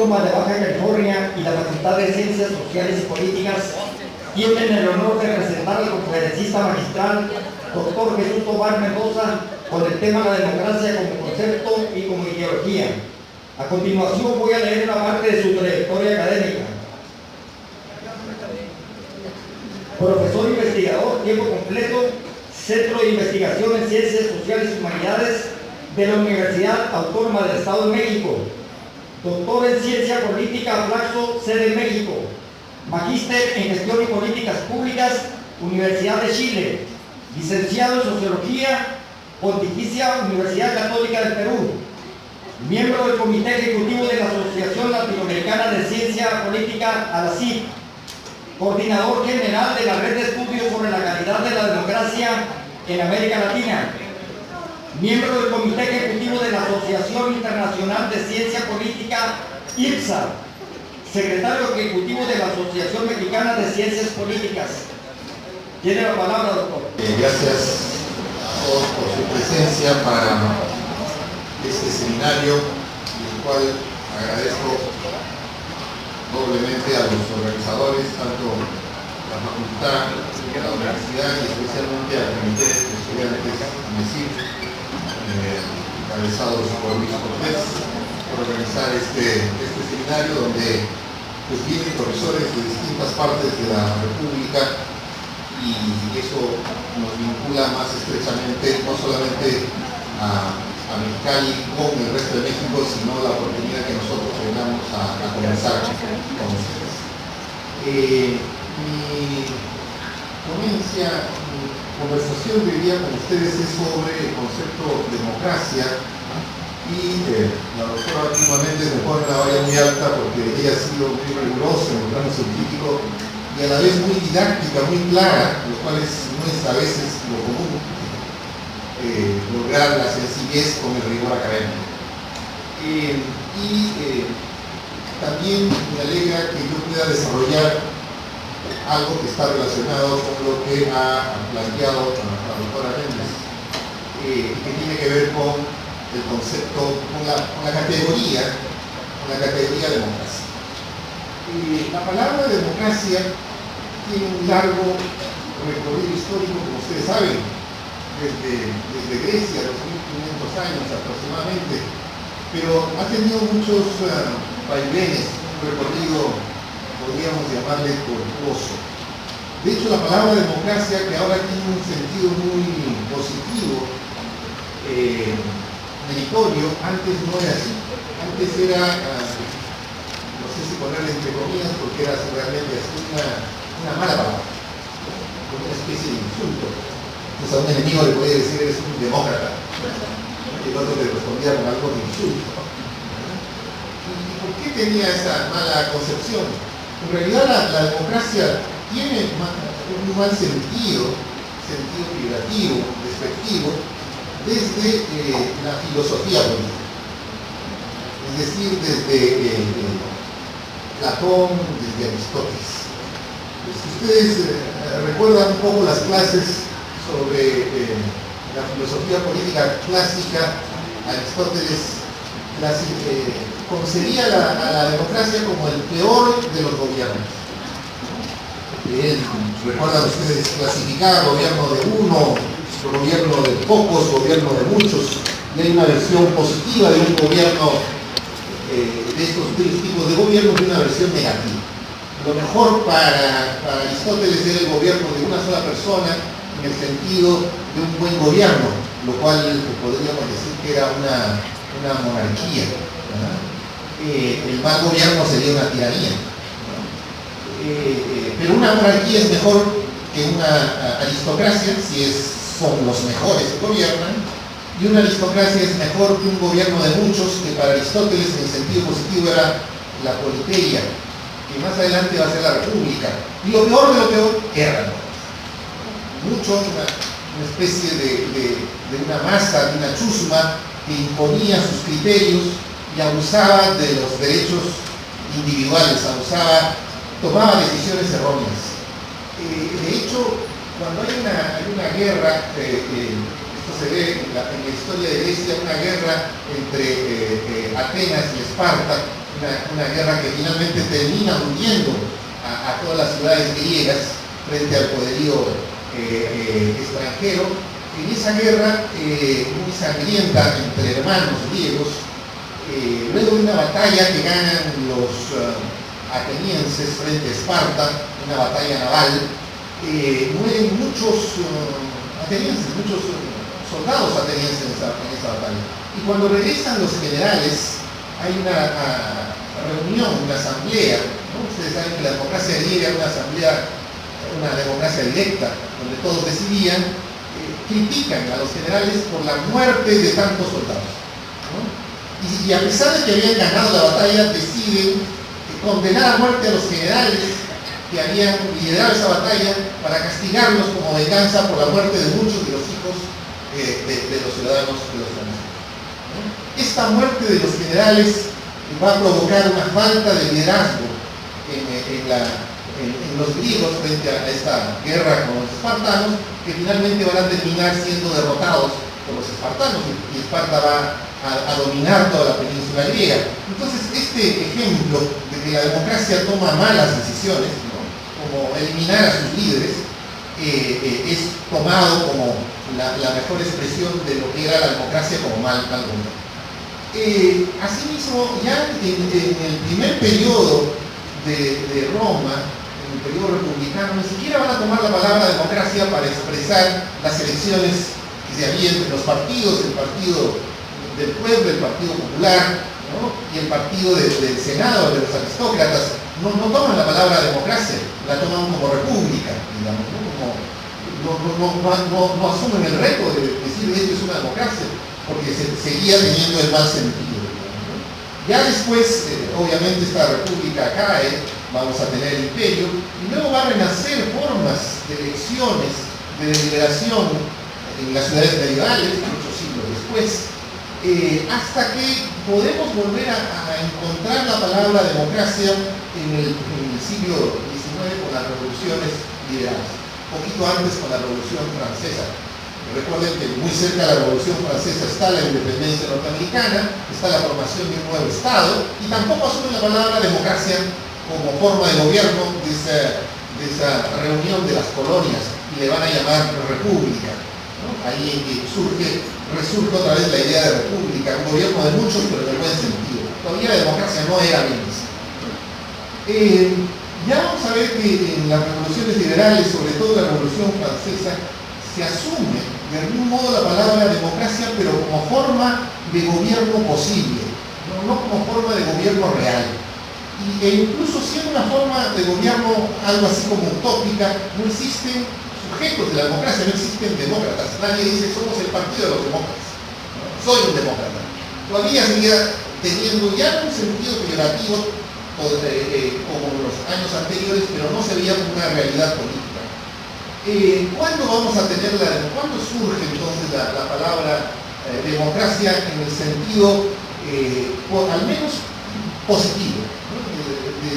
Autónoma de Baja California y la Facultad de Ciencias Sociales y Políticas tienen el honor de presentar al conferencista magistral, doctor Jesús Tobar Mendoza, con el tema la democracia como concepto y como ideología. A continuación voy a leer una parte de su trayectoria académica. Profesor investigador, tiempo completo, Centro de Investigación en Ciencias Sociales y Humanidades de la Universidad Autónoma del Estado de México. Doctor en Ciencia Política, Flaxo, sede México. Magíster en Gestión y Políticas Públicas, Universidad de Chile. Licenciado en Sociología, Pontificia Universidad Católica del Perú. Miembro del Comité Ejecutivo de la Asociación Latinoamericana de Ciencia Política, ALACIP. Coordinador General de la Red de Estudios sobre la Calidad de la Democracia en América Latina. Miembro del Comité Ejecutivo de la Asociación Internacional de Ciencia Política, IPSA. Secretario Ejecutivo de la Asociación Mexicana de Ciencias Políticas. Tiene la palabra, doctor. Gracias a todos por su presencia para este seminario, el cual agradezco doblemente a los organizadores, tanto la facultad, la universidad y especialmente al Comité de Estudiantes MESIF, encabezados por Luis Cortés, por organizar este seminario donde pues vienen profesores de distintas partes de la República, y eso nos vincula más estrechamente no solamente a Mexicali con el resto de México, sino la oportunidad que nosotros tengamos a conversar con ustedes. Mi conversación diría con ustedes es sobre el concepto democracia, y la doctora últimamente me pone la valla muy alta porque ella ha sido muy rigurosa en el plano científico y a la vez muy didáctica, muy clara, lo cual no es a veces lo común, lograr la sencillez con el rigor académico. También me alegra que yo pueda desarrollar algo que está relacionado con lo que ha planteado la doctora Méndez, que tiene que ver con el concepto, con la categoría democracia. La palabra democracia tiene un largo recorrido histórico, como ustedes saben, desde Grecia, 2500 años aproximadamente, pero ha tenido muchos vaivenes, un recorrido, podríamos llamarle, tortuoso. De hecho, la palabra democracia, que ahora tiene un sentido muy positivo, meritorio, antes no era así. Antes era, no sé si ponerle entre comillas, porque era realmente así una mala palabra, una especie de insulto. Entonces a un enemigo le podía decir eres un demócrata, y el otro le respondía con algo de insulto. ¿Y por qué tenía esa mala concepción? En realidad la democracia tiene un mal sentido figurativo, despectivo, desde la filosofía política. Es decir, desde Platón, desde Aristóteles. Si ustedes recuerdan un poco las clases sobre la filosofía política clásica, Aristóteles concebía a la democracia como el peor de los gobiernos. Él, recuerdan ustedes, clasificaba gobierno de uno, gobierno de pocos, gobierno de muchos, y hay una versión positiva de un gobierno, de estos tres tipos de gobiernos, y una versión negativa. Lo mejor para Aristóteles era el gobierno de una sola persona, en el sentido de un buen gobierno, lo cual podríamos decir que era una monarquía, ¿verdad? El mal gobierno sería una tiranía, pero una monarquía es mejor que una aristocracia si son los mejores que gobiernan, y una aristocracia es mejor que un gobierno de muchos, que para Aristóteles en el sentido positivo era la politeia, que más adelante va a ser la república, y lo peor de lo peor era mucho, una especie de una masa, de una chusma que imponía sus criterios y abusaba de los derechos individuales, tomaba decisiones erróneas. De hecho, cuando hay una guerra, esto se ve en la historia de Grecia, una guerra entre Atenas y Esparta, una guerra que finalmente termina hundiendo a todas las ciudades griegas frente al poderío extranjero. En esa guerra muy sangrienta entre hermanos griegos, luego de una batalla que ganan los atenienses frente a Esparta, una batalla naval, mueren muchos atenienses, muchos soldados atenienses en esa batalla. Y cuando regresan los generales, hay una reunión, una asamblea, ¿no? Ustedes saben que la democracia griega era una asamblea, una democracia directa, donde todos decidían, critican a los generales por la muerte de tantos soldados, ¿no? Y a pesar de que habían ganado la batalla, deciden condenar a muerte a los generales que habían liderado esa batalla para castigarlos como venganza por la muerte de muchos de los hijos de los ciudadanos de los franceses, ¿no? Esta muerte de los generales va a provocar una falta de liderazgo en los griegos frente a esta guerra con los espartanos, que finalmente van a terminar siendo derrotados por los espartanos y Esparta va a dominar toda la península griega. Entonces, este ejemplo de que la democracia toma malas decisiones, ¿no?, como eliminar a sus líderes, es tomado como la mejor expresión de lo que era la democracia como mal gobierno. Asimismo, ya en el primer periodo de Roma, en el periodo republicano, ni siquiera van a tomar la palabra democracia para expresar las elecciones que se habían entre los partidos, el partido del pueblo, el partido popular, ¿no?, y el partido del Senado, de los aristócratas. No toman la palabra democracia, la toman como república, digamos, ¿no? No asumen el reto de decir esto es una democracia, porque se seguía teniendo el mal sentido, ¿no? Ya después, obviamente, esta república cae, vamos a tener el imperio, y luego va a renacer formas de elecciones, de deliberación en las ciudades medievales, muchos siglos después, hasta que podemos volver a encontrar la palabra democracia en el siglo XIX con las revoluciones liberales, poquito antes con la Revolución Francesa. Recuerden que muy cerca de la Revolución Francesa está la independencia norteamericana, está la formación de un nuevo Estado, y tampoco asumen la palabra democracia como forma de gobierno de esa reunión de las colonias, y le van a llamar república, ¿no? Ahí resurge otra vez la idea de república, un gobierno de muchos, pero en el buen sentido. Todavía la democracia no era bien vista. Ya vamos a ver que en las revoluciones liberales, sobre todo la Revolución Francesa, se asume de algún modo la palabra democracia, pero como forma de gobierno posible, no como forma de gobierno real. E incluso siendo una forma de gobierno algo así como utópica, no existen sujetos de la democracia, no existen demócratas. Nadie dice somos el partido de los demócratas, ¿no? Soy un demócrata. Todavía seguía teniendo ya un sentido peyorativo como en los años anteriores, pero no se veía como una realidad política. ¿Cuándo vamos a tener cuándo surge entonces la palabra democracia en el sentido, al menos positivo, ¿no?,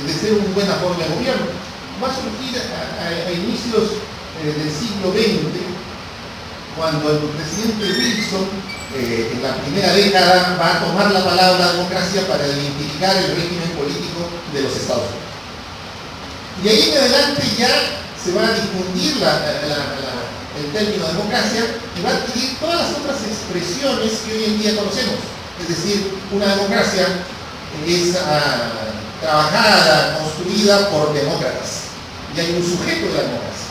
de ser una buena forma de gobierno? Va a surgir a inicios del siglo XX, cuando el presidente Wilson, en la primera década, va a tomar la palabra democracia para identificar el régimen político de los Estados Unidos. Y ahí en adelante ya se va a difundir el término democracia y va a adquirir todas las otras expresiones que hoy en día conocemos. Es decir, una democracia es trabajada, construida por demócratas, y hay un sujeto de la democracia,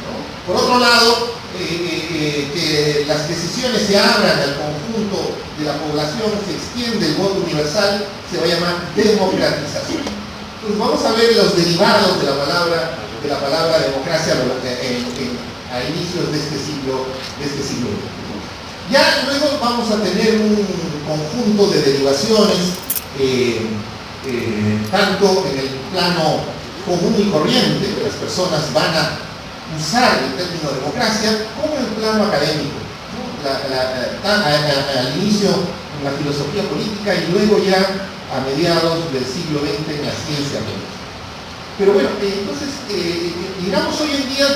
¿no? Por otro lado, que las decisiones se abran al conjunto de la población, se extiende el voto universal, se va a llamar democratización. Entonces vamos a ver los derivados de la palabra democracia a inicios de este siglo. Ya luego vamos a tener un conjunto de derivaciones, tanto en el plano común y corriente, que las personas van a usar el término democracia, como en el plano académico, ¿no? Al inicio en la filosofía política y luego ya a mediados del siglo XX en la ciencia política. Pero bueno, entonces, digamos hoy en día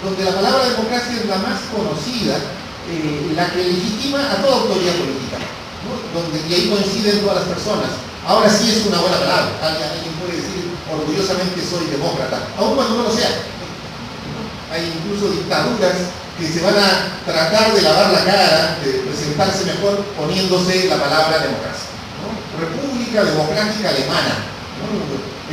donde la palabra democracia es la más conocida, la que legitima a toda autoridad política, ¿no? Y ahí coinciden todas las personas, Ahora sí es una buena palabra. Alguien puede decir orgullosamente soy demócrata, aun cuando no lo sea. Hay incluso dictaduras que se van a tratar de lavar la cara, de presentarse mejor poniéndose la palabra democracia, ¿no? República Democrática Alemana, ¿no?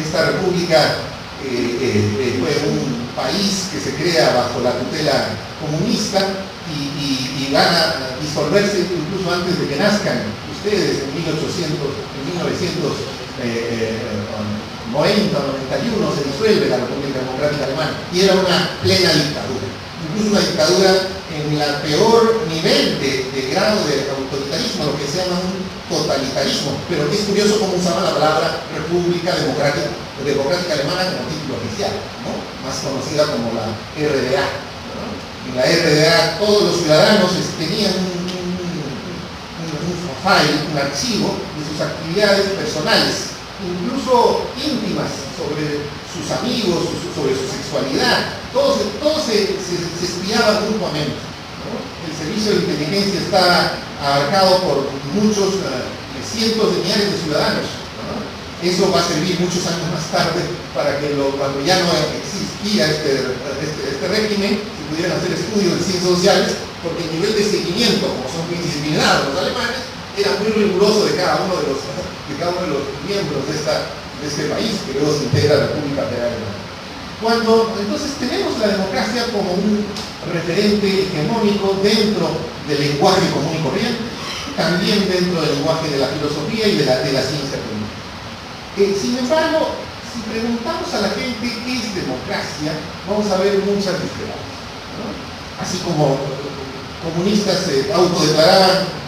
Esta república fue un país que se crea bajo la tutela comunista y van a disolverse incluso antes de que nazcan ustedes en 1990-91 se disuelve la República Democrática Alemana y era una plena dictadura, incluso una dictadura en el peor nivel de grado de autoritarismo, lo que se llama un totalitarismo, pero es curioso cómo usaban la palabra República Democrática Alemana como título oficial, ¿no? Más conocida como la RDA, ¿no? En la RDA todos los ciudadanos tenían un file, un archivo de sus actividades personales, incluso íntimas, sobre sus amigos, sobre su sexualidad. Todo se espiaba mutuamente, ¿no? El servicio de inteligencia está abarcado por muchos cientos de millares de ciudadanos, ¿no? Eso va a servir muchos años más tarde para que cuando ya no existía este régimen se pudieran hacer estudios de ciencias sociales, porque el nivel de seguimiento, como son muy disciplinados los alemanes, era muy riguroso de cada uno de los miembros de este país, que luego se integra la República Federal Alemana. Entonces tenemos la democracia como un referente hegemónico dentro del lenguaje común y corriente, también dentro del lenguaje de la filosofía y de la ciencia política. Sin embargo, si preguntamos a la gente qué es democracia, vamos a ver muchas discrepancias, ¿no? Así como comunistas se autodeclaraban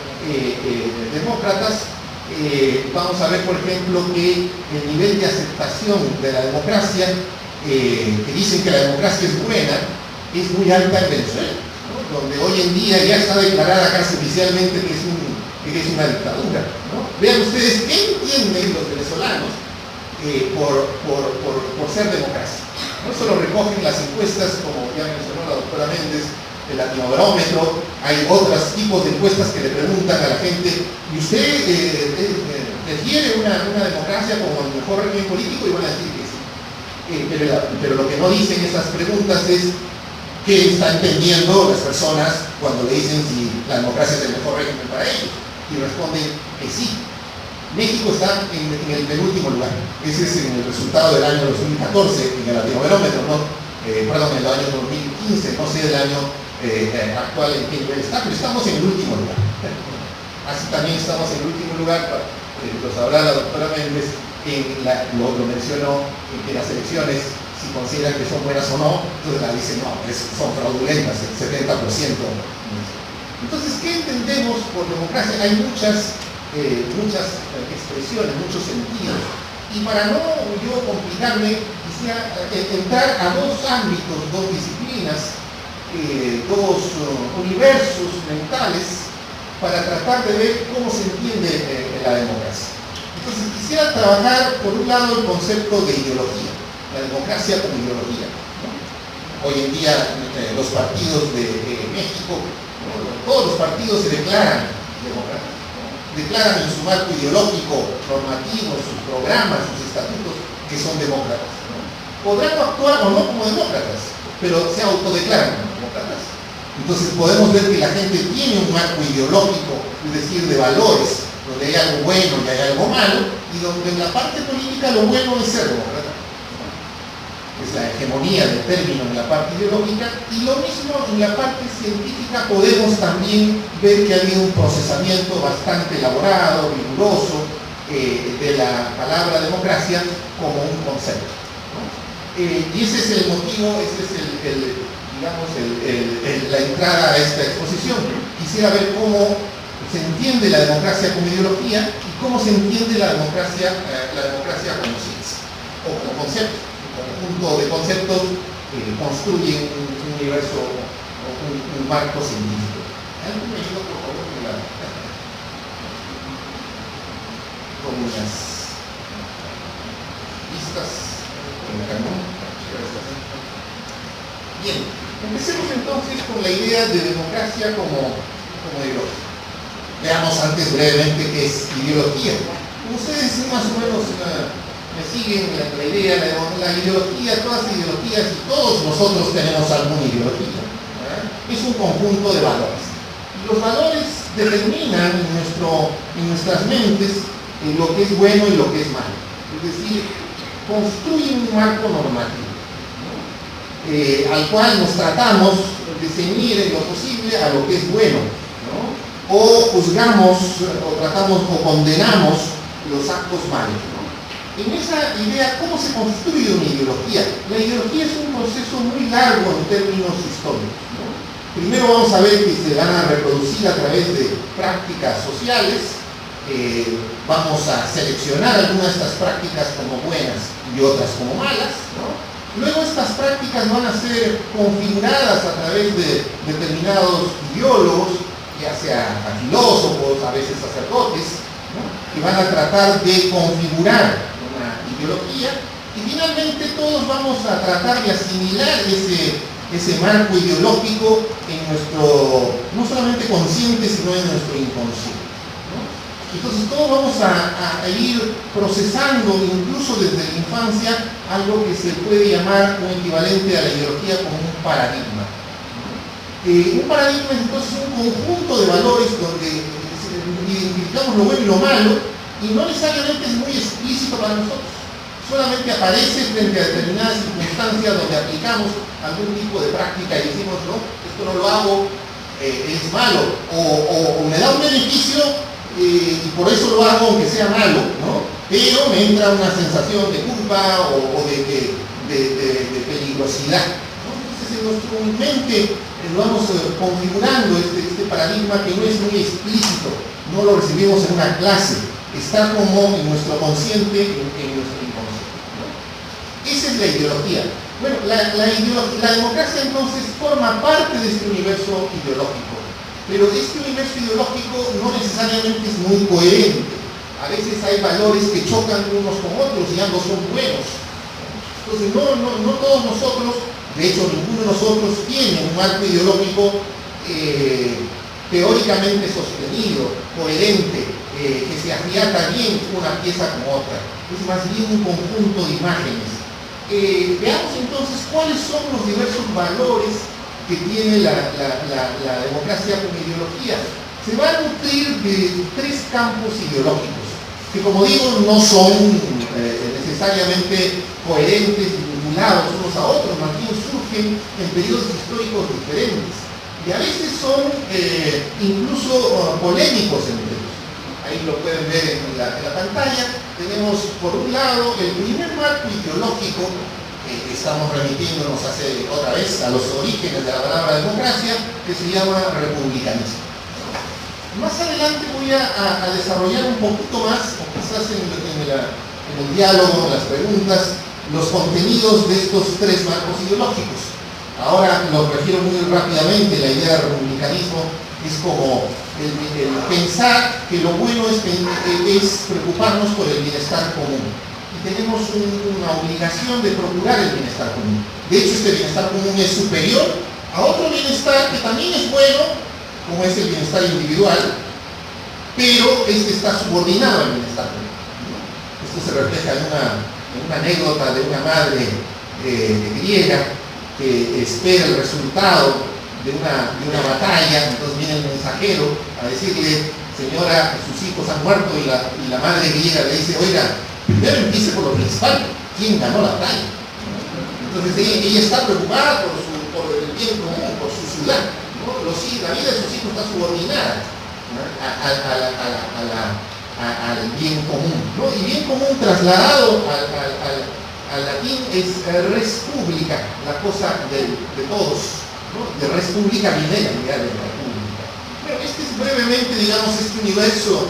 demócratas, vamos a ver, por ejemplo, que el nivel de aceptación de la democracia, que dicen que la democracia es buena, es muy alta en Venezuela, ¿no? Donde hoy en día ya está declarada casi oficialmente que es una dictadura, ¿no? Vean ustedes qué entienden los venezolanos por ser democracia. No solo recogen las encuestas, como ya mencionó la doctora Méndez, el Latinobarómetro, hay otros tipos de encuestas que le preguntan a la gente, ¿y usted refiere una democracia como el mejor régimen político? Y van a decir que sí. Pero lo que no dicen esas preguntas es qué están entendiendo las personas cuando le dicen si la democracia es el mejor régimen para ellos. Y responden que sí. México está en el penúltimo lugar. Ese es el resultado del año 2014 en el Latinobarómetro, ¿no? En el año 2015, no sé del año actual en qué nivel está, pero estamos en el último lugar. Así también estamos en el último lugar, lo sabrá la doctora Méndez, lo mencionó, en que las elecciones, si consideran que son buenas o no, entonces la dicen, no, son fraudulentas, el 70%. Entonces, ¿qué entendemos por democracia? Hay muchas expresiones, muchos sentidos. Y para no yo complicarme, quisiera entrar a dos ámbitos, dos disciplinas, dos universos mentales, para tratar de ver cómo se entiende la democracia. Entonces quisiera trabajar por un lado el concepto de ideología, la democracia como ideología, ¿no? Hoy en día los partidos de México, ¿no? Todos los partidos se declaran democráticos, ¿no? Declaran en su marco ideológico, normativo, sus programas, sus estatutos, que son demócratas, ¿no? Podrán actuar o no como demócratas, pero se autodeclaran como demócratas. Entonces podemos ver que la gente tiene un marco ideológico, es decir, de valores, donde hay algo bueno y hay algo malo, y donde en la parte política lo bueno es ser demócrata. Es la hegemonía del término en la parte ideológica, y lo mismo en la parte científica podemos también ver que ha habido un procesamiento bastante elaborado, riguroso, de la palabra democracia como un concepto, ¿no? Y ese es el motivo, ese es la entrada a esta exposición. Quisiera ver cómo se entiende la democracia como ideología y cómo se entiende la democracia como ciencia o como concepto. Un conjunto de conceptos construyen un universo o un marco científico. ¿Alguien me ayuda, por favor, con unas listas en el canon? Bien, empecemos entonces con la idea de democracia como ideología. Veamos antes brevemente qué es ideología. Ustedes más o menos me siguen la idea, la ideología, todas las ideologías, y todos nosotros tenemos alguna ideología. Es un conjunto de valores. Y los valores determinan en nuestras mentes lo que es bueno y lo que es malo. Es decir, construyen un marco normativo, ¿no? Al cual nos tratamos de ceñir en lo posible a lo que es bueno, ¿no? O juzgamos, o tratamos, o condenamos los actos malos, ¿no? En esa idea, ¿cómo se construye una ideología? La ideología es un proceso muy largo en términos históricos, ¿no? Primero vamos a ver que se van a reproducir a través de prácticas sociales. Vamos a seleccionar algunas de estas prácticas como buenas y otras como malas, ¿no? Luego estas prácticas van a ser configuradas a través de determinados ideólogos, ya sea filósofos, a veces sacerdotes, ¿no? Que van a tratar de configurar una ideología, y finalmente todos vamos a tratar de asimilar ese marco ideológico en nuestro, no solamente consciente, sino en nuestro inconsciente, ¿no? Entonces todos vamos a ir procesando, incluso desde la infancia, algo que se puede llamar un equivalente a la ideología como un paradigma. Un paradigma es entonces un conjunto de valores donde identificamos lo bueno y lo malo, y no necesariamente es muy explícito para nosotros. Solamente aparece frente a determinadas circunstancias donde aplicamos algún tipo de práctica y decimos, no, esto no lo hago, es malo, o me da un beneficio y por eso lo hago aunque sea malo, ¿no? Pero me entra una sensación de culpa o de peligrosidad, ¿no? Entonces en nuestra mente vamos configurando este paradigma que no es muy explícito, no lo recibimos en una clase, está como en nuestro consciente, en nuestro inconsciente, ¿no? Esa es la ideología. Bueno, la democracia entonces forma parte de este universo ideológico, pero este universo ideológico no necesariamente es muy coherente. A veces hay valores que chocan unos con otros y ambos son buenos. Entonces no todos nosotros, de hecho ninguno de nosotros tiene un marco ideológico teóricamente sostenido, coherente, que se afiata bien una pieza con otra. Es más bien un conjunto de imágenes. Veamos entonces cuáles son los diversos valores que tiene la democracia como ideología. Se va a nutrir de tres campos ideológicos, que como digo no son necesariamente coherentes y vinculados unos a otros, más bien surgen en periodos históricos diferentes, y a veces son incluso polémicos entre ellos. Ahí lo pueden ver en la pantalla. Tenemos por un lado el primer marco ideológico, estamos remitiéndonos otra vez a los orígenes de la palabra democracia, que se llama republicanismo. Más adelante voy a desarrollar un poquito más, o quizás en el diálogo, en las preguntas, los contenidos de estos tres marcos ideológicos. Ahora lo refiero muy rápidamente. La idea de republicanismo es como el pensar que lo bueno es preocuparnos por el bienestar común. Y tenemos una obligación de procurar el bienestar común. De hecho, este bienestar común es superior a otro bienestar que también es bueno, como es el bienestar individual, pero este está subordinado al bienestar común. Esto se refleja en una anécdota de una madre griega que espera el resultado de una batalla. Entonces viene el mensajero a decirle: señora, sus hijos han muerto, y la madre griega le dice: oiga, primero empiece por lo principal, ¿quién ganó la batalla? Entonces ella está preocupada por el bien común, por su ciudad, ¿no? La vida de sus hijos está subordinada, ¿no?, al bien común, ¿no? Y bien común trasladado al latín es res publica, la cosa de todos, ¿no? De res publica viene la idea de la pública. Bueno, este es brevemente, digamos, este universo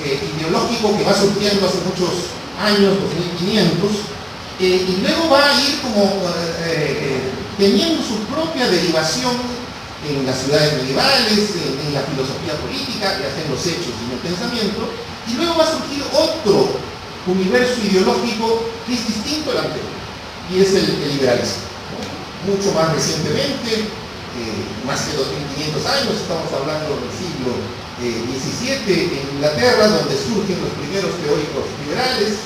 ideológico que va surgiendo hace muchos años, 2500, y luego va a ir como teniendo su propia derivación en las ciudades medievales, en la filosofía política, ya sea en los hechos y en el pensamiento, y luego va a surgir otro universo ideológico que es distinto al anterior, y es el liberalismo, ¿no? Mucho más recientemente, más que 2500 años, estamos hablando del siglo XVII en Inglaterra, donde surgen los primeros teóricos liberales,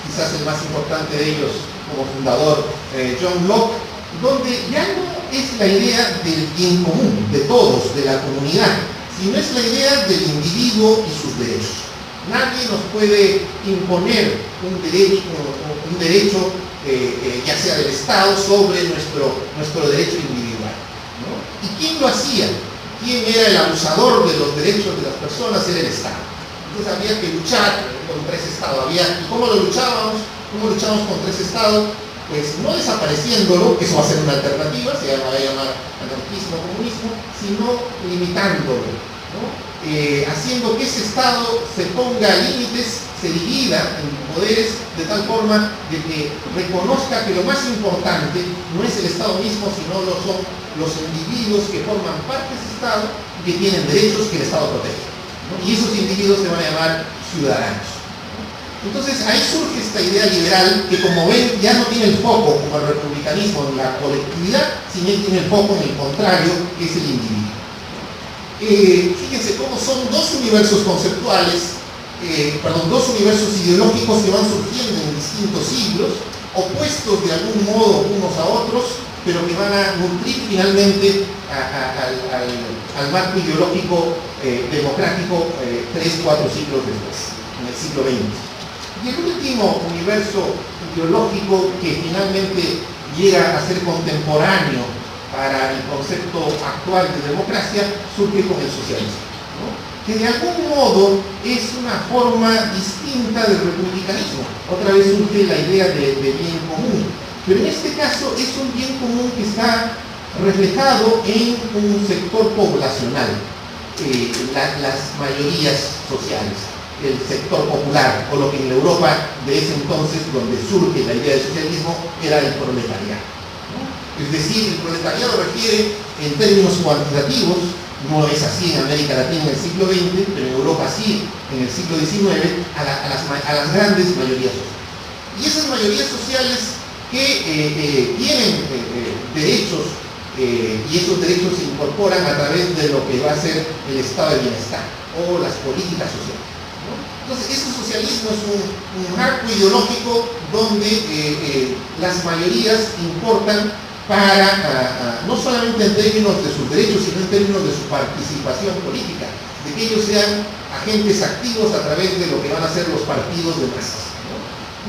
quizás el más importante de ellos como fundador, John Locke, donde ya no es la idea del bien común, de todos, de la comunidad, sino es la idea del individuo y sus derechos. Nadie nos puede imponer un derecho ya sea del Estado, sobre nuestro derecho individual, ¿no? ¿Y quién lo hacía? ¿Quién era el abusador de los derechos de las personas? Era el Estado. Entonces había que luchar contra ese Estado. ¿Y cómo lo luchábamos? ¿Cómo luchamos contra ese Estado? Pues no desapareciéndolo, que eso va a ser una alternativa, se va a llamar anarquismo o comunismo, sino limitándolo, ¿no? Haciendo que ese Estado se ponga límites, se divida en poderes de tal forma de que reconozca que lo más importante no es el Estado mismo, sino son los individuos que forman parte de ese Estado y que tienen derechos que el Estado protege, ¿no? Y esos individuos se van a llamar ciudadanos. Entonces ahí surge esta idea liberal que, como ven, ya no tiene el foco como el republicanismo en la colectividad, sino tiene el foco en el contrario, que es el individuo. Fíjense cómo son dos universos conceptuales, dos universos ideológicos que van surgiendo en distintos siglos, opuestos de algún modo unos a otros, pero que van a nutrir finalmente al marco ideológico democrático 3-4 siglos después, en el siglo XX. Y el último universo ideológico que finalmente llega a ser contemporáneo para el concepto actual de democracia surge con el socialismo, ¿no? Que de algún modo es una forma distinta del republicanismo. Otra vez surge la idea de bien común, pero en este caso es un bien común que está reflejado en un sector poblacional, las mayorías sociales, el sector popular, o lo que en la Europa de ese entonces, donde surge la idea del socialismo, era el proletariado, ¿no? Es decir, el proletariado refiere en términos cuantitativos, no es así en América Latina en el siglo XX, pero en Europa sí, en el siglo XIX, a las grandes mayorías sociales. Y esas mayorías sociales que tienen derechos, y esos derechos se incorporan a través de lo que va a ser el estado de bienestar o las políticas sociales, ¿no? Entonces, ese socialismo es un marco ideológico donde las mayorías importan para, no solamente en términos de sus derechos, sino en términos de su participación política, de que ellos sean agentes activos a través de lo que van a ser los partidos de masas, ¿no?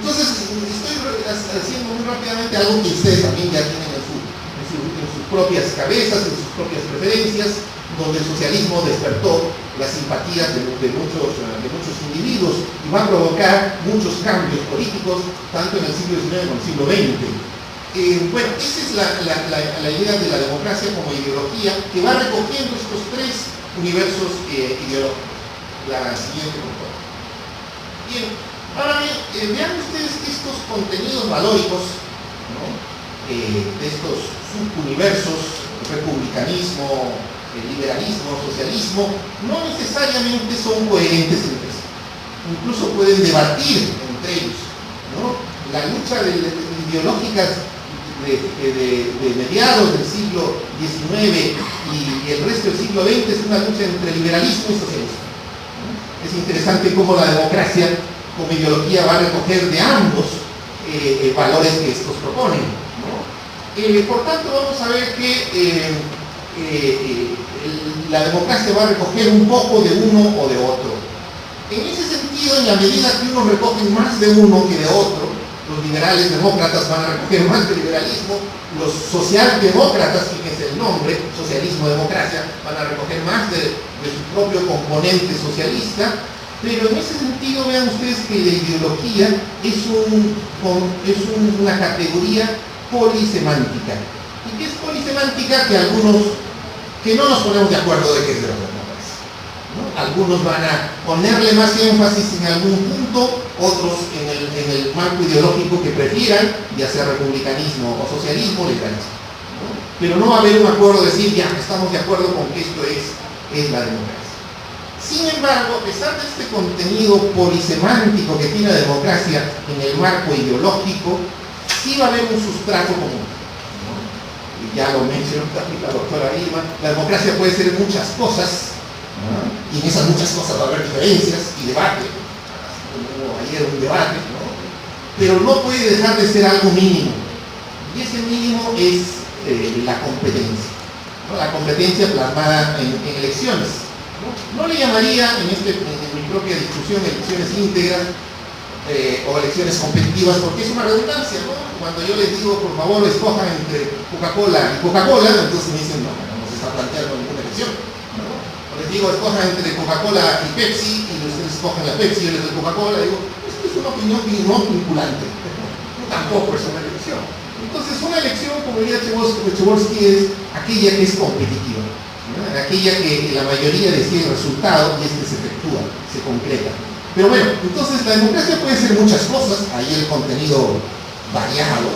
Entonces, estoy haciendo muy rápidamente algo que ustedes también ya tienen en sus propias cabezas, en sus propias preferencias, donde el socialismo despertó las simpatías de muchos individuos y va a provocar muchos cambios políticos, tanto en el siglo XIX como en el siglo XX. Bueno, esa es la idea de la democracia como ideología, que va recogiendo estos tres universos ideológicos. La siguiente, por favor. Bien, ahora bien, vean ustedes que estos contenidos valóricos, ¿no?, de estos subuniversos, republicanismo, liberalismo, socialismo, no necesariamente son coherentes entre sí. Incluso pueden debatir entre ellos, ¿no? La lucha ideológica de mediados del siglo XIX y el resto del siglo XX es una lucha entre liberalismo y socialismo, ¿no? Es interesante cómo la democracia como ideología va a recoger de ambos valores que estos proponen, ¿no? Por tanto, vamos a ver que la democracia va a recoger un poco de uno o de otro. En ese sentido, en la medida que uno recoge más de uno que de otro, los liberales demócratas van a recoger más de liberalismo, los socialdemócratas, fíjense el nombre, socialismo-democracia, van a recoger más de su propio componente socialista, pero en ese sentido vean ustedes que la ideología es una categoría polisemántica. ¿Y qué es polisemántica? Que no nos ponemos de acuerdo de qué es de la democracia, ¿no? Algunos van a ponerle más énfasis en algún punto, otros en el marco ideológico que prefieran, ya sea republicanismo o socialismo o liberalismo, ¿no? Pero no va a haber un acuerdo de decir, ya, estamos de acuerdo con que esto es la democracia. Sin embargo, a pesar de este contenido polisemántico que tiene la democracia en el marco ideológico, sí va a haber un sustrato común, ¿no? Y ya lo mencionó también la doctora Irma, la democracia puede ser muchas cosas, ¿no? Y y en esas muchas cosas va a haber diferencias y debate, como hubo ayer un debate, ¿no? Pero no puede dejar de ser algo mínimo, y ese mínimo es la competencia, ¿no? La competencia plasmada en elecciones. No le llamaría en mi propia discusión elecciones íntegras o elecciones competitivas, porque es una redundancia, ¿no? Cuando yo les digo, por favor, escojan entre Coca-Cola y Coca-Cola, entonces me dicen, no se está planteando ninguna elección, ¿no? O les digo, escojan entre Coca-Cola y Pepsi, y ustedes escojan la Pepsi, yo les doy Coca-Cola, digo, esto es una opinión no vinculante, tampoco es una elección. Entonces, una elección, como diría Przeworski, es aquella que es competitiva, ¿no? Aquella que la mayoría decide el resultado y este se efectúa, se concreta. Pero bueno, entonces la democracia puede ser muchas cosas, ahí el contenido variado,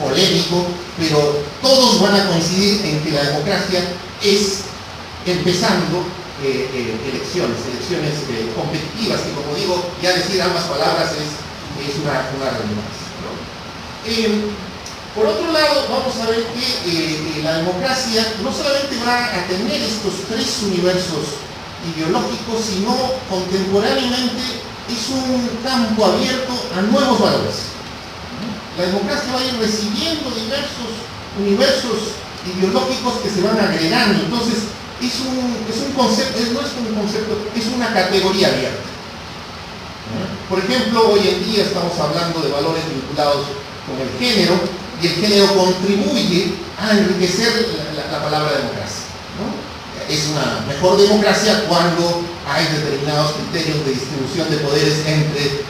polémico, pero todos van a coincidir en que la democracia es, empezando, elecciones competitivas, que como digo, ya decir ambas palabras es una redundancia, ¿no? Por otro lado, vamos a ver que la democracia no solamente va a tener estos tres universos ideológicos, sino contemporáneamente es un campo abierto a nuevos valores. La democracia va a ir recibiendo diversos universos ideológicos que se van agregando. Entonces, es un concepto, no es un concepto, es una categoría abierta. Por ejemplo, hoy en día estamos hablando de valores vinculados con el género, y el género contribuye a enriquecer la palabra democracia, ¿no? Es una mejor democracia cuando hay determinados criterios de distribución de poderes entre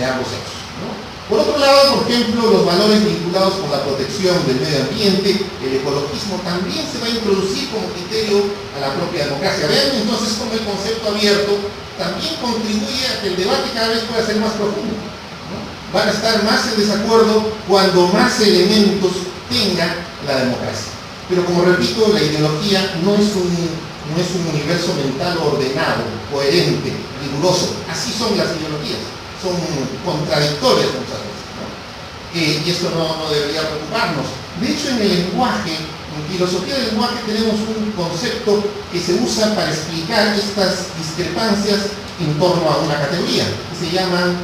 ambos sexos, ¿no? Por otro lado, por ejemplo, los valores vinculados con la protección del medio ambiente, el ecologismo, también se va a introducir como criterio a la propia democracia. Vean entonces cómo el concepto abierto también contribuye a que el debate cada vez pueda ser más profundo, ¿no? Van a estar más en desacuerdo cuando más elementos tenga la democracia. Pero como repito, la ideología no es un universo mental ordenado, coherente, riguroso. Así son las ideologías, son contradictorias muchas veces, ¿no? Y esto no debería preocuparnos. De hecho, en el lenguaje, en filosofía del lenguaje, tenemos un concepto que se usa para explicar estas discrepancias en torno a una categoría, que se llaman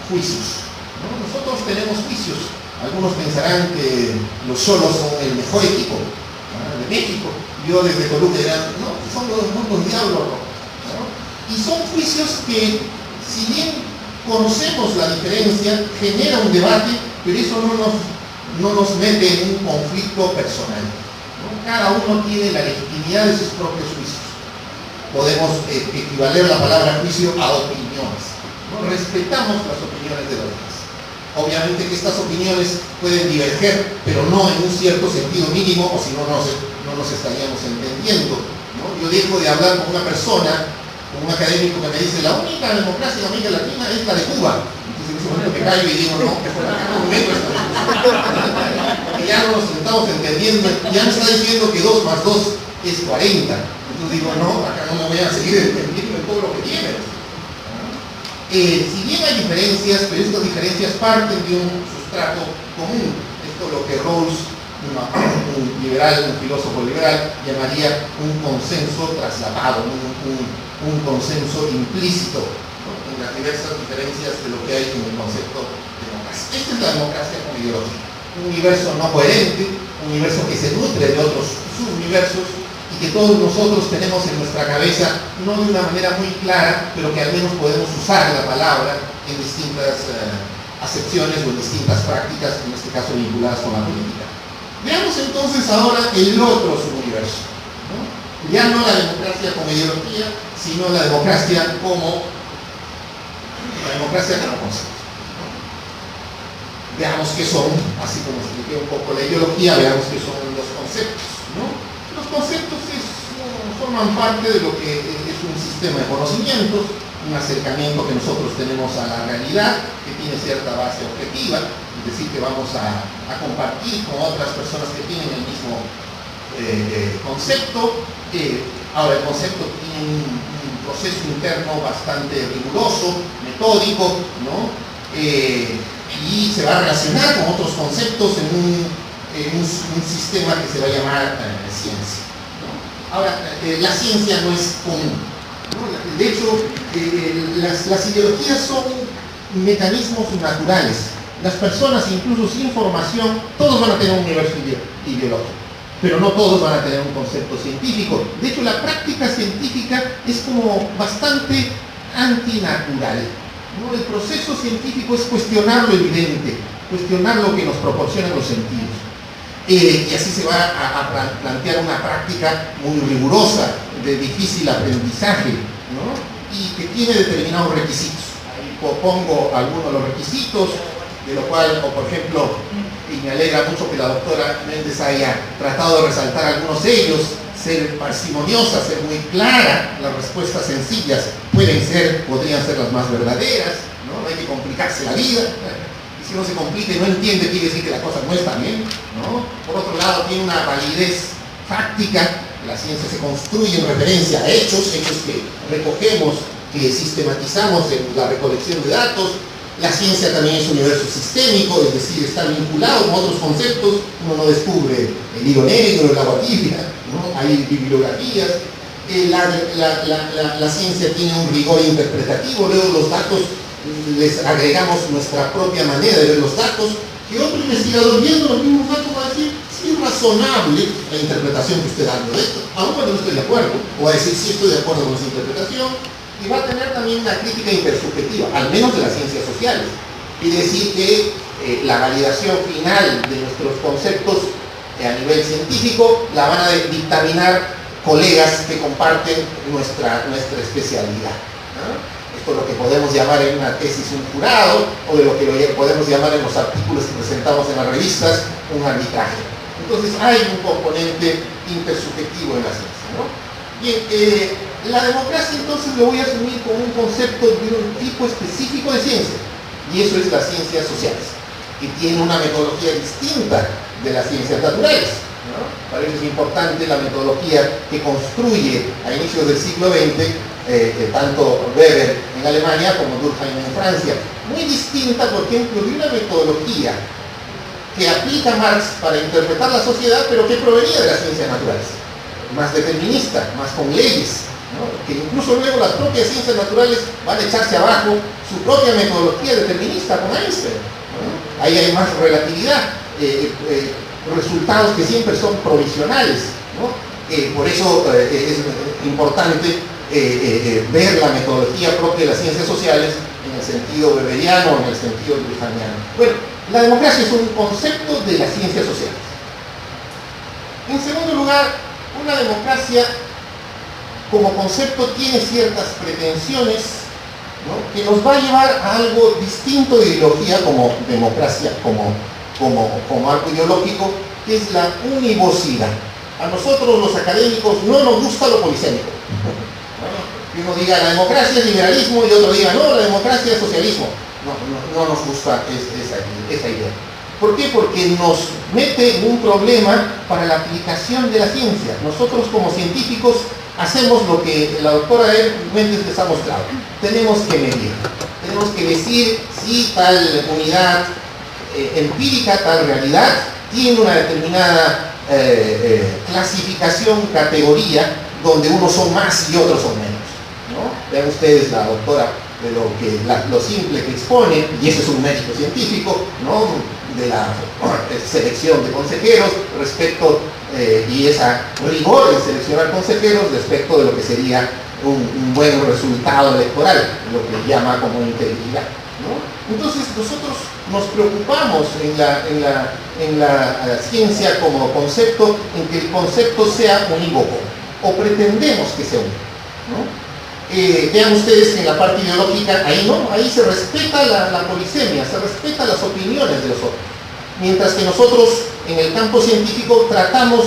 juicios, ¿no? Nosotros tenemos juicios. Algunos pensarán que los solos son el mejor equipo de México. Yo desde Toluca dirán, no, son los diablos, ¿no? Y son juicios que, si bien conocemos la diferencia, genera un debate, pero eso no nos mete en un conflicto personal, ¿no? Cada uno tiene la legitimidad de sus propios juicios. Podemos equivaler la palabra juicio a opiniones, ¿no? Respetamos las opiniones de los demás. Obviamente que estas opiniones pueden diverger, pero no en un cierto sentido mínimo, o si no nos estaríamos entendiendo, ¿no? Yo dejo de hablar con una persona, con un académico que me dice, la única democracia en América Latina es la de Cuba. Entonces en ese momento me callo y digo, no, que por acá no me meto esta discusión. Porque ya no nos estamos entendiendo, ya me está diciendo que 2 más 2 es 40. Entonces digo, no, acá no me voy a seguir entendiendo en todo lo que tiene. Si bien hay diferencias, pero estas diferencias parten de un sustrato común. Esto es lo que Rawls, un filósofo liberal, llamaría un consenso traslapado, un consenso implícito, ¿no? En las diversas diferencias de lo que hay en el concepto de democracia. Esta es la democracia como ideología. Un universo no coherente, un universo que se nutre de otros subuniversos, y que todos nosotros tenemos en nuestra cabeza, no de una manera muy clara, pero que al menos podemos usar la palabra en distintas acepciones o en distintas prácticas, en este caso vinculadas con la política. Veamos entonces ahora el otro subuniverso, ¿no? Ya no la democracia como ideología, sino la democracia como concepto, ¿no? Veamos qué son, así como expliqué un poco la ideología, veamos qué son los conceptos, ¿no? Los conceptos forman parte de lo que es un sistema de conocimientos, un acercamiento que nosotros tenemos a la realidad, que tiene cierta base objetiva, es decir, que vamos a compartir con otras personas que tienen el mismo concepto. Ahora, el concepto tiene un proceso interno bastante riguroso, metódico, ¿no? Y se va a relacionar con otros conceptos en un sistema que se va a llamar ciencia, ¿no? Ahora, la ciencia no es común, De hecho, las ideologías son mecanismos naturales. Las personas, incluso sin formación, todos van a tener un universo ideológico, pero no todos van a tener un concepto científico. De hecho, la práctica científica es como bastante antinatural, ¿no? El proceso científico es cuestionar lo evidente, cuestionar lo que nos proporcionan los sentidos. Y así se va a plantear una práctica muy rigurosa, de difícil aprendizaje, ¿no? Y que tiene determinados requisitos. Ahí pongo algunos de los requisitos, de lo cual, o por ejemplo, y me alegra mucho que la doctora Méndez haya tratado de resaltar algunos de ellos, ser parsimoniosa, ser muy clara, las respuestas sencillas podrían ser las más verdaderas, ¿no? No hay que complicarse la vida. Si uno se complica y no entiende, quiere decir que la cosa no está bien, ¿no? Por otro lado, tiene una validez fáctica. La ciencia se construye en referencia a hechos que recogemos, que sistematizamos en la recolección de datos. La ciencia también es un universo sistémico, es decir, está vinculado con otros conceptos. Uno no descubre el hilo negro, el agua tibia, ¿no? Hay bibliografías. La ciencia tiene un rigor interpretativo. Luego los datos les agregamos nuestra propia manera de ver los datos, que otro investigador viendo los mismos datos va a decir si es razonable la interpretación que usted da de esto, aun cuando no estoy de acuerdo, o va a decir si estoy de acuerdo con esa interpretación, y va a tener también una crítica intersubjetiva, al menos de las ciencias sociales. Quiere decir que la validación final de nuestros conceptos a nivel científico la van a dictaminar colegas que comparten nuestra especialidad, ¿no? Esto es lo que podemos llamar en una tesis un jurado, o de lo que podemos llamar en los artículos que presentamos en las revistas un arbitraje. Entonces hay un componente intersubjetivo en la ciencia, ¿no? Bien, la democracia entonces lo voy a asumir como un concepto de un tipo específico de ciencia, y eso es las ciencias sociales, que tiene una metodología distinta de las ciencias naturales, ¿no? Para ello es importante la metodología que construye a inicios del siglo XX tanto Weber en Alemania como Durkheim en Francia. Muy distinta, por ejemplo, de una metodología que aplica Marx para interpretar la sociedad, pero que provenía de las ciencias naturales, más determinista, más con leyes, ¿no? Que incluso luego las propias ciencias naturales van a echarse abajo su propia metodología determinista con Einstein, ¿no? Ahí hay más relatividad, resultados que siempre son provisionales, ¿no? Por eso es importante ver la metodología propia de las ciencias sociales en el sentido weberiano o en el sentido durkheimiano. Bueno, la democracia es un concepto de las ciencias sociales. En segundo lugar, una democracia como concepto tiene ciertas pretensiones, ¿no? Que nos va a llevar a algo distinto de ideología como democracia, como algo ideológico, que es la univocidad. A nosotros los académicos no nos gusta lo polisémico. Que uno diga la democracia es liberalismo y otro diga no, la democracia es socialismo. No nos gusta esa idea. ¿Por qué? Porque nos mete en un problema para la aplicación de la ciencia. Nosotros como científicos hacemos lo que la doctora Méndez les ha mostrado. Tenemos que medir, tenemos que decir si tal unidad empírica, tal realidad, tiene una determinada clasificación, categoría, donde unos son más y otros son menos, ¿no? Vean ustedes la doctora de lo simple que expone, y eso es un mérito científico, ¿no? De la selección de consejeros respecto, y esa rigor en seleccionar consejeros respecto de lo que sería un buen resultado electoral, lo que llama como integridad, ¿no? Entonces nosotros nos preocupamos en la ciencia como concepto, en que el concepto sea unívoco, o pretendemos que sea unívoco, ¿no? Vean ustedes que en la parte ideológica, ahí se respeta la polisemia, se respeta las opiniones de los otros. Mientras que nosotros en el campo científico tratamos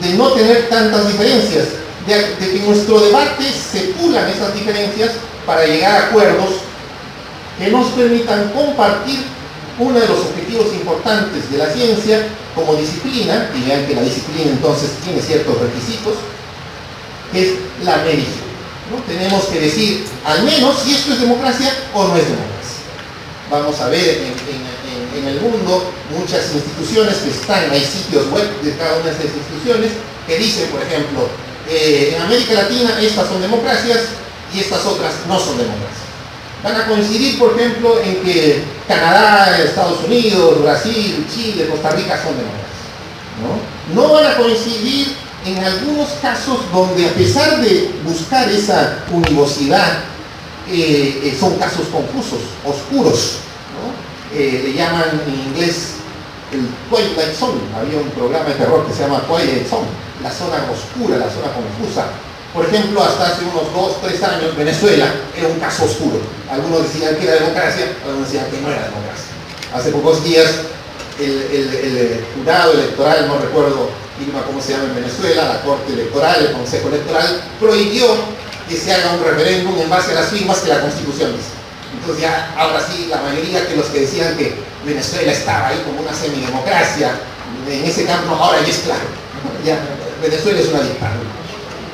de no tener tantas diferencias, de que en nuestro debate se pulan esas diferencias para llegar a acuerdos que nos permitan compartir uno de los objetivos importantes de la ciencia como disciplina, y vean que la disciplina entonces tiene ciertos requisitos, que es la medición, ¿no? Tenemos que decir al menos si esto es democracia o no es democracia. Vamos a ver en el mundo muchas instituciones que están, hay sitios web de cada una de estas instituciones que dicen, por ejemplo, en América Latina estas son democracias, y estas otras no son democracias. Van a coincidir, por ejemplo, en que Canadá, Estados Unidos, Brasil, Chile, Costa Rica son democracias, ¿no? No van a coincidir en algunos casos donde, a pesar de buscar esa univocidad, son casos confusos, oscuros, ¿no? Le llaman en inglés el Twilight Zone. Había un programa de terror que se llama Twilight Zone, la zona oscura, la zona confusa. Por ejemplo, hasta hace unos 2 o 3 años, Venezuela era un caso oscuro. Algunos decían que era democracia, algunos decían que no era democracia. Hace pocos días, el jurado electoral, no recuerdo cómo se llama en Venezuela, la Corte Electoral, el Consejo Electoral, prohibió que se haga un referéndum en base a las firmas que la Constitución dice. Entonces ya, ahora sí, la mayoría de los que decían que Venezuela estaba ahí como una semidemocracia, en ese campo, ahora ya es claro, ya Venezuela es una dictadura.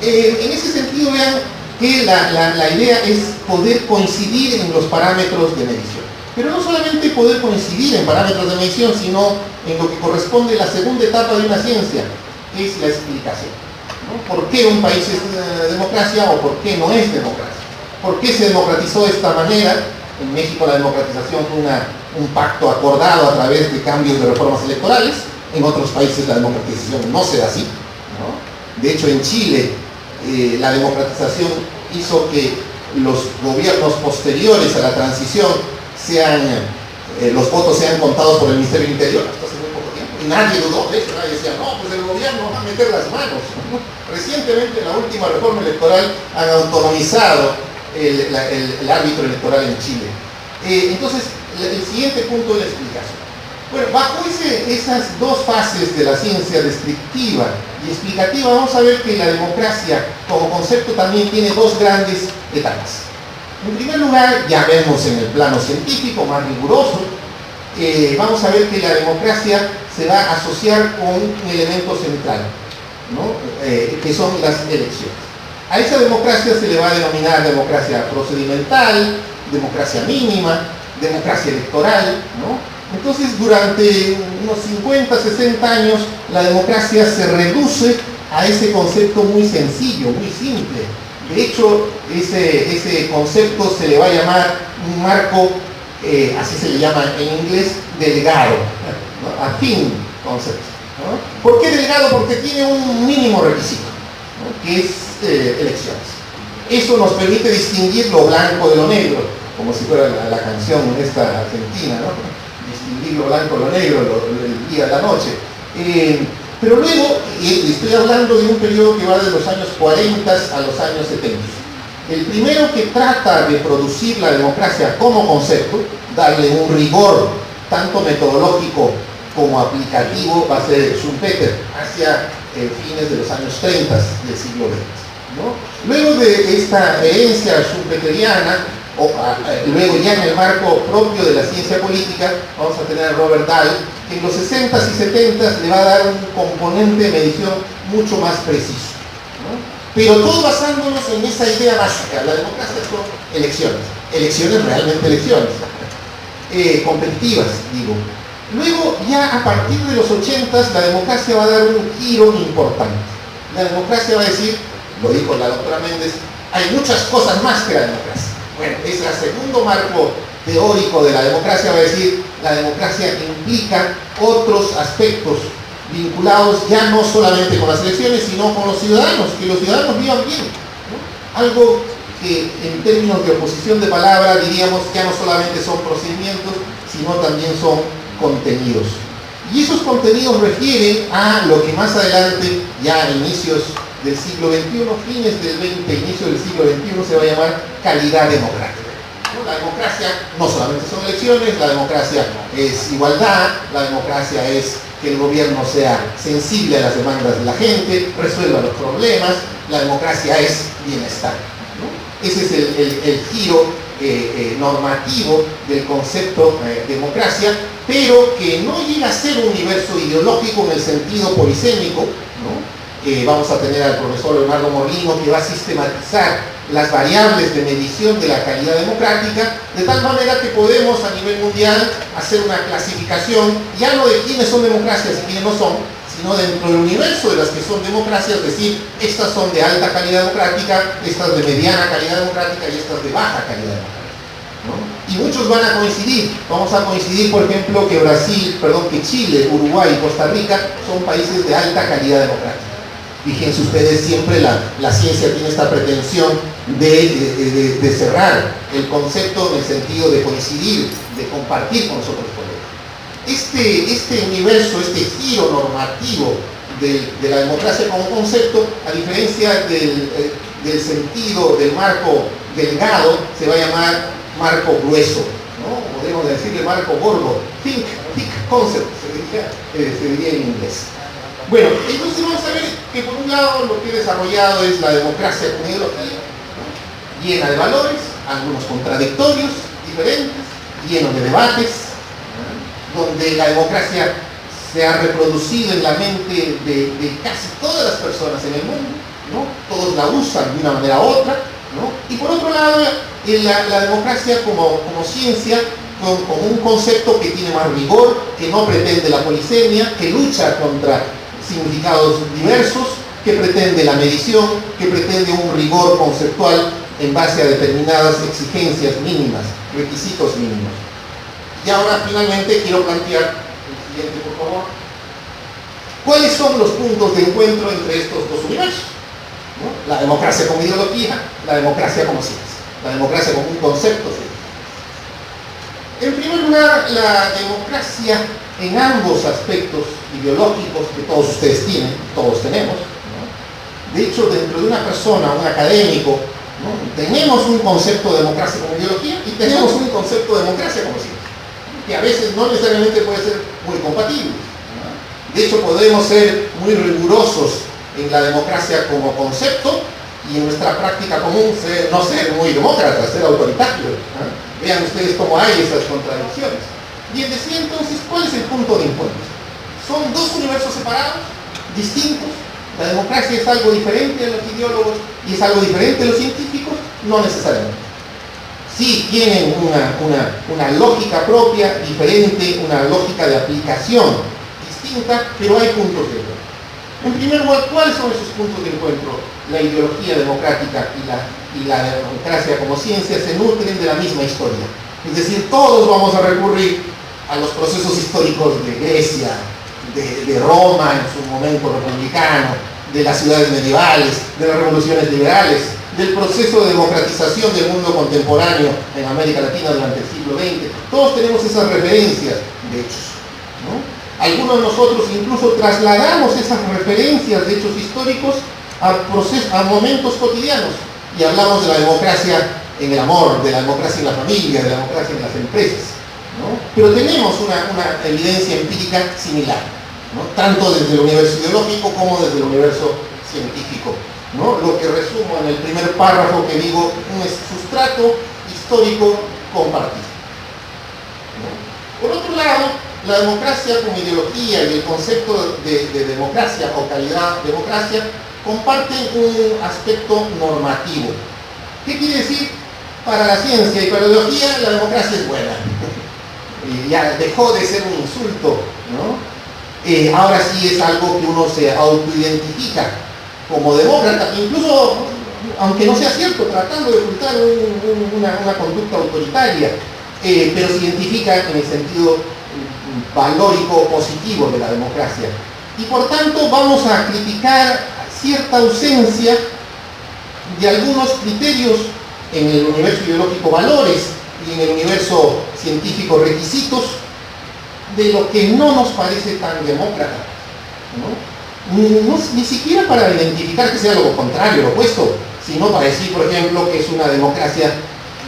En ese sentido, vean que la idea es poder coincidir en los parámetros de medición. Pero no solamente poder coincidir en parámetros de medición, sino en lo que corresponde a la segunda etapa de una ciencia, que es la explicación, ¿no? ¿Por qué un país es democracia o por qué no es democracia? ¿Por qué se democratizó de esta manera? En México la democratización fue un pacto acordado a través de cambios de reformas electorales. En otros países la democratización no se da así, ¿no? De hecho, en Chile la democratización hizo que los gobiernos posteriores a la transición los votos sean contados por el Ministerio del Interior hasta hace muy poco tiempo. Y nadie dudó de eso, nadie decía, no, pues el gobierno va a meter las manos. Recientemente, en la última reforma electoral, han autonomizado el árbitro electoral en Chile. Entonces, el siguiente punto de la explicación. Bueno, bajo esas dos fases de la ciencia descriptiva y explicativa, vamos a ver que la democracia como concepto también tiene 2 grandes etapas. En primer lugar, ya vemos en el plano científico más riguroso, vamos a ver que la democracia se va a asociar con un elemento central, ¿no? Que son las elecciones. A esa democracia se le va a denominar democracia procedimental, democracia mínima, democracia electoral, ¿no? Entonces, durante unos 50, 60 años, la democracia se reduce a ese concepto muy sencillo, muy simple. De hecho, ese concepto se le va a llamar un marco, así se le llama en inglés, delgado, ¿no? A thin concept, ¿no? ¿Por qué delgado? Porque tiene un mínimo requisito, ¿no? Que es elecciones. Eso nos permite distinguir lo blanco de lo negro, como si fuera la canción esta argentina, ¿no? Distinguir lo blanco de lo negro, el día de la noche. Pero luego, estoy hablando de un periodo que va de los años 40 a los años 70. El primero que trata de producir la democracia como concepto, darle un rigor tanto metodológico como aplicativo, va a ser Schumpeter, hacia fines de los años 30 del siglo XX, ¿no? Luego de esta herencia schumpeteriana, luego ya en el marco propio de la ciencia política, vamos a tener a Robert Dahl, que en los 60s y 70s le va a dar un componente de medición mucho más preciso, ¿no? Pero todo basándonos en esa idea básica. La democracia son elecciones realmente elecciones, competitivas, digo. Luego, ya a partir de los 80s, la democracia va a dar un giro importante. La democracia va a decir, lo dijo la doctora Méndez, hay muchas cosas más que la democracia. Bueno, es el segundo marco teórico de la democracia, va a decir, la democracia implica otros aspectos vinculados ya no solamente con las elecciones, sino con los ciudadanos, que los ciudadanos vivan bien, ¿no? Algo que en términos de oposición de palabra diríamos ya no solamente son procedimientos, sino también son contenidos. Y esos contenidos refieren a lo que más adelante, ya a inicios del siglo XXI, fines del XX, inicio del siglo XXI, se va a llamar calidad democrática. La democracia no solamente son elecciones, la democracia es igualdad, la democracia es que el gobierno sea sensible a las demandas de la gente, resuelva los problemas, la democracia es bienestar, ¿no? Ese es el giro normativo del concepto democracia, pero que no llega a ser un universo ideológico en el sentido polisémico, ¿no? Vamos a tener al profesor Leonardo Morlino, que va a sistematizar las variables de medición de la calidad democrática, de tal manera que podemos a nivel mundial hacer una clasificación, ya no de quiénes son democracias y quiénes no son, sino dentro del universo de las que son democracias, decir, estas son de alta calidad democrática, estas de mediana calidad democrática y estas de baja calidad democrática, ¿no? Y muchos van a coincidir. Vamos a coincidir, por ejemplo, que Chile, Uruguay y Costa Rica son países de alta calidad democrática. Fíjense ustedes, siempre la ciencia tiene esta pretensión de cerrar el concepto en el sentido de coincidir, de compartir con nosotros colegas. Este universo, este giro normativo de la democracia como concepto, a diferencia del sentido del marco delgado, se va a llamar marco grueso, ¿no? Podríamos decirle marco gordo, thick concept, se diría en inglés. Bueno, entonces vamos a ver que por un lado lo que he desarrollado es la democracia como ideología, ¿no? Llena de valores, algunos contradictorios, diferentes, lleno de debates, ¿no? Donde la democracia se ha reproducido en la mente de casi todas las personas en el mundo, ¿no? Todos la usan de una manera u otra, ¿no? Y por otro lado, la democracia como ciencia, como un concepto que tiene más rigor, que no pretende la polisemia, que lucha contra significados diversos, que pretende la medición, que pretende un rigor conceptual en base a determinadas exigencias mínimas, requisitos mínimos. Y ahora finalmente quiero plantear, el siguiente por favor, ¿cuáles son los puntos de encuentro entre estos dos universos? ¿No? La democracia como ideología, la democracia como ciencia, la democracia como un concepto científico. En primer lugar, la democracia en ambos aspectos ideológicos que todos ustedes tienen, todos tenemos, ¿no? De hecho, dentro de una persona, un académico, ¿no? Tenemos un concepto de democracia como ideología y tenemos un concepto de democracia como ciencia, que a veces no necesariamente puede ser muy compatible, ¿no? De hecho, podemos ser muy rigurosos en la democracia como concepto y en nuestra práctica común no ser muy demócratas, ser autoritarios, ¿no? Vean ustedes cómo hay esas contradicciones. Bien, decía entonces, ¿cuál es el punto de encuentro? Son dos universos separados, distintos. La democracia es algo diferente a los ideólogos y es algo diferente a los científicos, no necesariamente. Sí tienen una lógica propia, diferente, una lógica de aplicación distinta, pero hay puntos de encuentro. En primer lugar, ¿cuáles son esos puntos de encuentro? La ideología democrática y la democracia como ciencia se nutren de la misma historia. Es decir, todos vamos a recurrir a los procesos históricos de Grecia, de Roma en su momento republicano, de las ciudades medievales, de las revoluciones liberales, del proceso de democratización del mundo contemporáneo en América Latina durante el siglo XX. Todos tenemos esas referencias de hechos, ¿no? Algunos de nosotros incluso trasladamos esas referencias de hechos históricos a momentos cotidianos y hablamos de la democracia en el amor, de la democracia en la familia, de la democracia en las empresas, ¿no? Pero tenemos una evidencia empírica similar, ¿no? Tanto desde el universo ideológico como desde el universo científico, ¿no? Lo que resumo en el primer párrafo que digo, un sustrato histórico compartido, ¿no? Por otro lado, la democracia como ideología y el concepto de democracia o calidad de democracia comparten un aspecto normativo. ¿Qué quiere decir? Para la ciencia y para la ideología, la democracia es buena. Ya dejó de ser un insulto, ¿no? Ahora sí es algo que uno se autoidentifica como demócrata, incluso, aunque no sea cierto, tratando de ocultar una conducta autoritaria, pero se identifica en el sentido valórico positivo de la democracia. Y por tanto vamos a criticar cierta ausencia de algunos criterios en el universo ideológico, valores, y en el universo científico, requisitos, de lo que no nos parece tan demócrata, ¿no? Ni siquiera para identificar que sea lo contrario, lo opuesto, sino para decir, por ejemplo, que es una democracia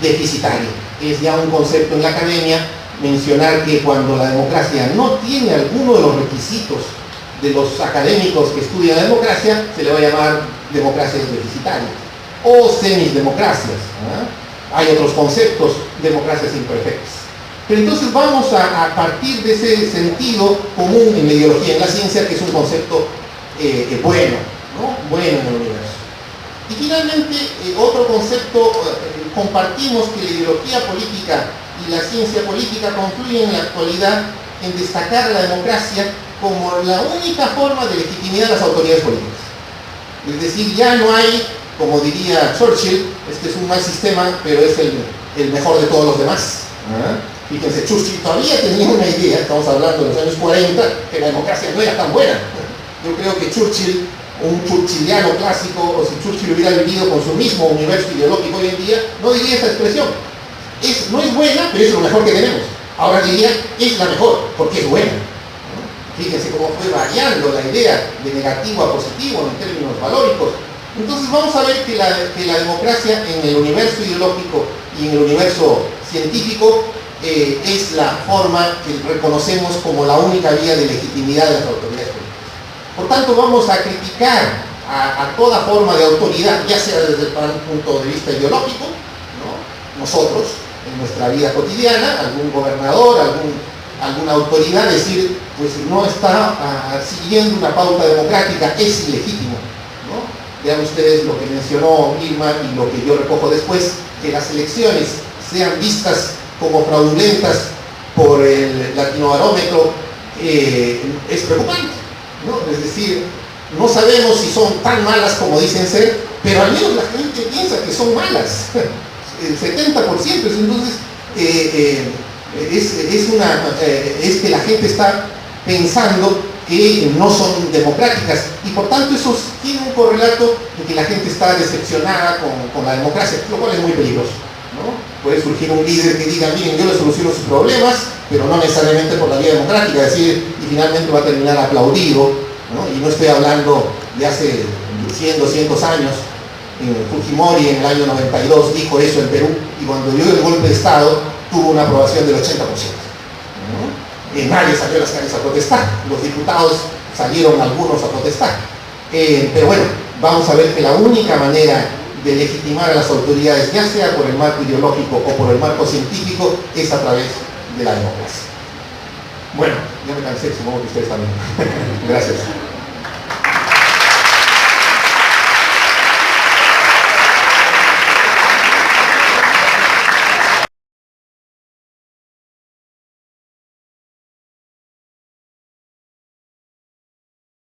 deficitaria. Es ya un concepto en la academia mencionar que cuando la democracia no tiene alguno de los requisitos de los académicos que estudian la democracia, se le va a llamar democracias deficitarias o semidemocracias, ¿no? Hay otros conceptos, democracias imperfectas. Pero entonces vamos a partir de ese sentido común en la ideología, en la ciencia, que es un concepto bueno, ¿no? Bueno en el universo. Y finalmente, otro concepto, compartimos que la ideología política y la ciencia política confluyen en la actualidad en destacar la democracia como la única forma de legitimidad de las autoridades políticas. Es decir, ya no hay, como diría Churchill, este es un mal sistema, pero es el mejor de todos los demás. Fíjense, Churchill todavía tenía una idea, estamos hablando de los años 40, que la democracia no era tan buena. Yo creo que Churchill, un churchilliano clásico, o si Churchill hubiera vivido con su mismo universo ideológico hoy en día, no diría esta expresión. No es buena, pero es lo mejor que tenemos. Ahora diría, es la mejor, porque es buena. Fíjense cómo fue variando la idea de negativo a positivo en términos valóricos. Entonces vamos a ver que la democracia en el universo ideológico y en el universo científico es la forma que reconocemos como la única vía de legitimidad de las autoridades políticas. Por tanto, vamos a criticar a toda forma de autoridad, ya sea desde el punto de vista ideológico, ¿no? Nosotros, en nuestra vida cotidiana, algún gobernador, alguna autoridad, decir, pues no está siguiendo una pauta democrática, es ilegítimo, ¿no? Vean ustedes lo que mencionó Irma y lo que yo recojo después, que las elecciones sean vistas como fraudulentas por el Latinobarómetro, es preocupante, ¿no? Es decir, no sabemos si son tan malas como dicen ser, pero al menos la gente piensa que son malas, el 70%, entonces es que la gente está pensando que no son democráticas y por tanto eso tiene un correlato de que la gente está decepcionada con la democracia, lo cual es muy peligroso, ¿no? Puede surgir un líder que diga, miren, yo le soluciono sus problemas, pero no necesariamente por la vía democrática, es decir, y finalmente va a terminar aplaudido, ¿no? Y no estoy hablando de hace 100, 200 años. Fujimori en el año 92 dijo eso en Perú y cuando dio el golpe de Estado tuvo una aprobación del 80%. Nadie salió a las calles a protestar, los diputados salieron algunos a protestar. Pero bueno, vamos a ver que la única manera de legitimar a las autoridades, ya sea por el marco ideológico o por el marco científico, es a través de la democracia. Bueno, ya me cansé, supongo que ustedes también. Gracias.